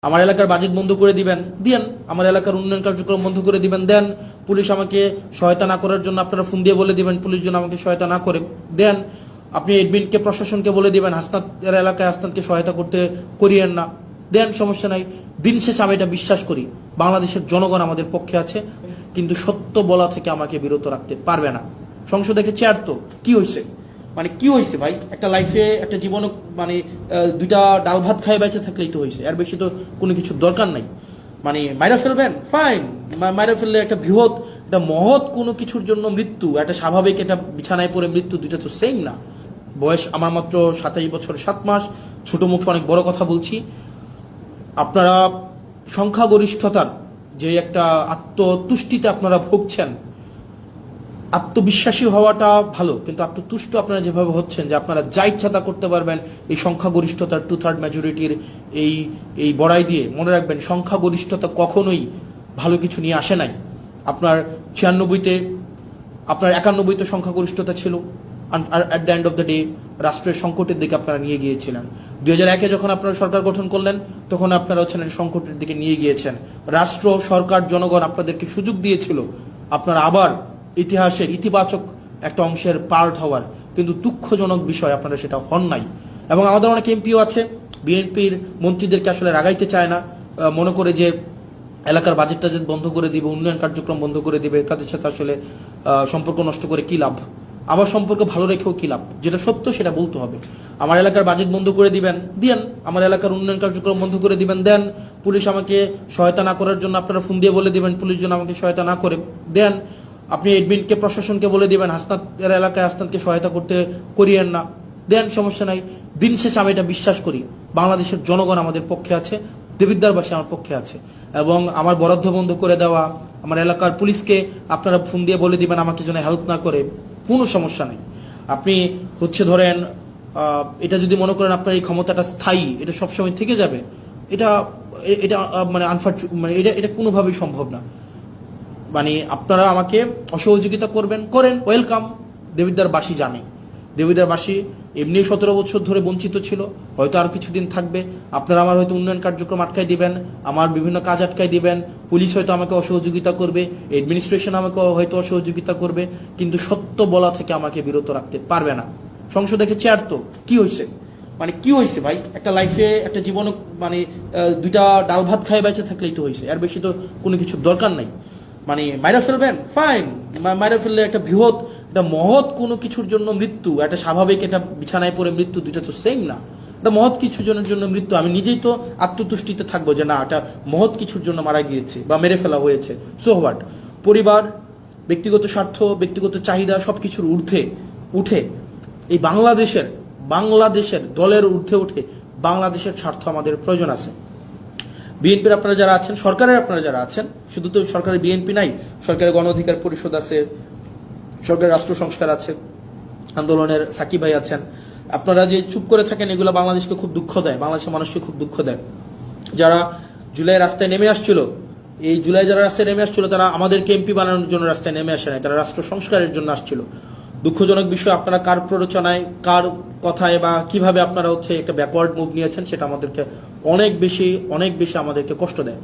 আমার এলাকার বাজেট বন্ধ করে দিবেন দেন, আমার এলাকার উন্নয়ন কার্যক্রম বন্ধ করে দিবেন দেন, পুলিশ আমাকে সহায়তা না করার জন্য আপনারা ফোন দিয়ে বলে দিবেন পুলিশ যেন আমাকে সহায়তা না করে দেন, আপনি এডমিনকে প্রশাসনকে বলে দিবেন হাসনাতের এলাকায় হাসনাতকে সহায়তা করতে করিয়েন না দেন, সমস্যা নাই। দিন শেষে আমি এটা বিশ্বাস করি বাংলাদেশের জনগণ আমাদের পক্ষে আছে, কিন্তু সত্য বলা থেকে আমাকে বিরত রাখতে পারবে না। সংসদে চেয়ার তো কি হয়েছে, মানে কি হয়েছে ভাই, একটা লাইফে একটা জীবনে মানে দুইটা ডাল ভাত খায় বেঁচে থাকলেই তো হয়েছে, এর বেশি তো কোনো কিছু দরকার নাই। মানে মাইরা ফেলবেন ফাইন, মাইরা ফেললে একটা বৃহৎ একটা মহৎ কোনো কিছুর জন্য মৃত্যু, একটা স্বাভাবিক একটা বিছানায় পড়ে মৃত্যু, দুইটা তো সেম না। বয়স আমার মাত্র 27 বছর 7 মাস, ছোট মুখে অনেক বড় কথা বলছি। আপনারা সংখ্যাগরিষ্ঠতার যে একটা আত্মতুষ্টিতে আপনারা ভুগছেন, আত্মবিশ্বাসী হওয়াটা ভালো, কিন্তু আত্মতুষ্ট আপনারা যেভাবে হচ্ছেন যে আপনারা যা ইচ্ছা তা করতে পারবেন এই সংখ্যাগরিষ্ঠতার 2/3 মেজরিটির এই বড়াই দিয়ে, মনে রাখবেন সংখ্যাগরিষ্ঠতা কখনোই ভালো কিছু নিয়ে আসে নাই। আপনার 96-তে আপনার 91-তে সংখ্যাগরিষ্ঠতা ছিল, আর at the end of the day রাষ্ট্রের সংকটের দিকে আপনারা নিয়ে গিয়েছিলেন। 2001-এ যখন আপনারা সরকার গঠন করলেন তখন আপনারা হচ্ছেন সংকটের দিকে নিয়ে গিয়েছেন। রাষ্ট্র সরকার জনগণ আপনাদেরকে সুযোগ দিয়েছিল আপনারা আবার ইতিহাসের ইতিবাচক একটা অংশের পার্ট হওয়ার, কিন্তু দুঃখজনক বিষয় আপনারা সেটা হন নাই। এবং আমাদের অনেক এমপিও আছে বিএনপির মন্ত্রীদেরকে আসলে রাগাইতে চায় না, মনে করে যে এলাকার বাজেট টাজেট বন্ধ করে দিবে, উন্নয়ন কার্যক্রম বন্ধ করে দিবে, তাদের সাথে আসলে সম্পর্ক নষ্ট করে কি লাভ, আবার সম্পর্ক ভালো রেখেও কি লাভ, যেটা সত্য সেটা বলতে হবে। আমার এলাকার বাজেট বন্ধ করে দিবেন দেন, আমার এলাকার উন্নয়ন কার্যক্রম বন্ধ করে দিবেন দেন, পুলিশ আমাকে সহায়তা না করার জন্য আপনারা ফোন দিয়ে বলে দিবেন পুলিশ যেন আমাকে সহায়তা না করে দেন, আপনি এডমিনকে প্রশাসনকে বলে দিবেন হাসনাতের এলাকায় হাসনাতকে সহায়তা করতে করিয়েন না দেন, সমস্যা নাই। দিন শেষে আমি এটা বিশ্বাস করি বাংলাদেশের জনগণ আমাদের পক্ষে আছে, দেবিদ্বারবাসী আমার পক্ষে আছে, এবং আমার বরাদ্দ বন্ধ করে দেওয়া, আমার এলাকার পুলিশকে আপনারা ফোন দিয়ে বলে দিবেন আমাকে যেন হেল্প না করে, কোনো সমস্যা নেই। আপনি ধরেন এটা যদি মনে করেন আপনার এই ক্ষমতাটা স্থায়ী, এটা সবসময় থেকে যাবে, এটা এটা মানে মানে এটা কোনোভাবেই সম্ভব না। মানে আপনারা আমাকে অসহযোগিতা করেন, ওয়েলকাম। দেবিদ্বারবাসী জানে, দেবিদ্বারবাসী এমনি 17 বছর ধরে বঞ্চিত ছিল, হয়তো আর কিছুদিন থাকবে। আপনারা আমার হয়তো উন্নয়ন কার্যক্রম আটকাই দিবেন, আমার বিভিন্ন কাজ আটকাই দিবেন, পুলিশ হয়তো আমাকে অসহযোগিতা করবে, অ্যাডমিনিস্ট্রেশন আমাকে হয়তো অসহযোগিতা করবে, কিন্তু সত্য বলা থেকে আমাকে বিরত রাখতে পারবে না। সংসদে চেয়ার তো কি হয়েছে, মানে কি হয়েছে ভাই, একটা লাইফে একটা জীবনে মানে দুইটা ডাল ভাত খায় বেঁচে থাকলেই তো হয়েছে, এর বেশি তো কোনো কিছু দরকার নাই। মানে মাইরা ফেলবেন ফাইন, মাইরা ফেললে একটা বৃহৎ একটা মহৎ কোনো কিছুর জন্য মৃত্যু, একটা স্বাভাবিক একটা বিছানায় পড়ে মৃত্যু, দুইটা তো সেম না। একটা মহৎ কিছুর জন্য মৃত্যু, আমি নিজেই তো আত্মতুষ্টিতে থাকবো যে না এটা মহৎ কিছুর জন্য মারা গিয়েছে বা মেরে ফেলা হয়েছে। সো হোয়াট, পরিবার, ব্যক্তিগত স্বার্থ, ব্যক্তিগত চাহিদা সবকিছুর ঊর্ধ্বে উঠে এই বাংলাদেশের দলের ঊর্ধ্বে উঠে বাংলাদেশের স্বার্থ আমাদের প্রয়োজন আছে। বিএনপির আপনারা যারা আছেন, সরকারের আপনারা যারা আছেন, শুধু তো সরকারের বিএনপি নাই, সরকারের গণ অধিকার পরিষদ আছে, সরকারের রাষ্ট্র সংস্কার আছে, আন্দোলনের সাকিব ভাই আছেন, আপনারা যে চুপ করে থাকেন এগুলো বাংলাদেশকে খুব দুঃখ দেয়, বাংলাদেশের মানুষকে খুব দুঃখ দেয়। যারা জুলাই রাস্তায় নেমে আসছিল, এই জুলাই যারা রাস্তায় নেমে আসছিল তারা আমাদেরকে এমপি বানানোর জন্য রাস্তায় নেমে আসে নাই, তারা রাষ্ট্র সংস্কারের জন্য আসছিল। দুঃখজনক বিষয়, আপনারা কার প্ররোচনায়, কার কথায় বা কিভাবে আপনারা একটা ব্যাকওয়ার্ড মুভ নিয়েছেন সেটা আমাদেরকে অনেক বেশি আমাদেরকে কষ্ট দেয়।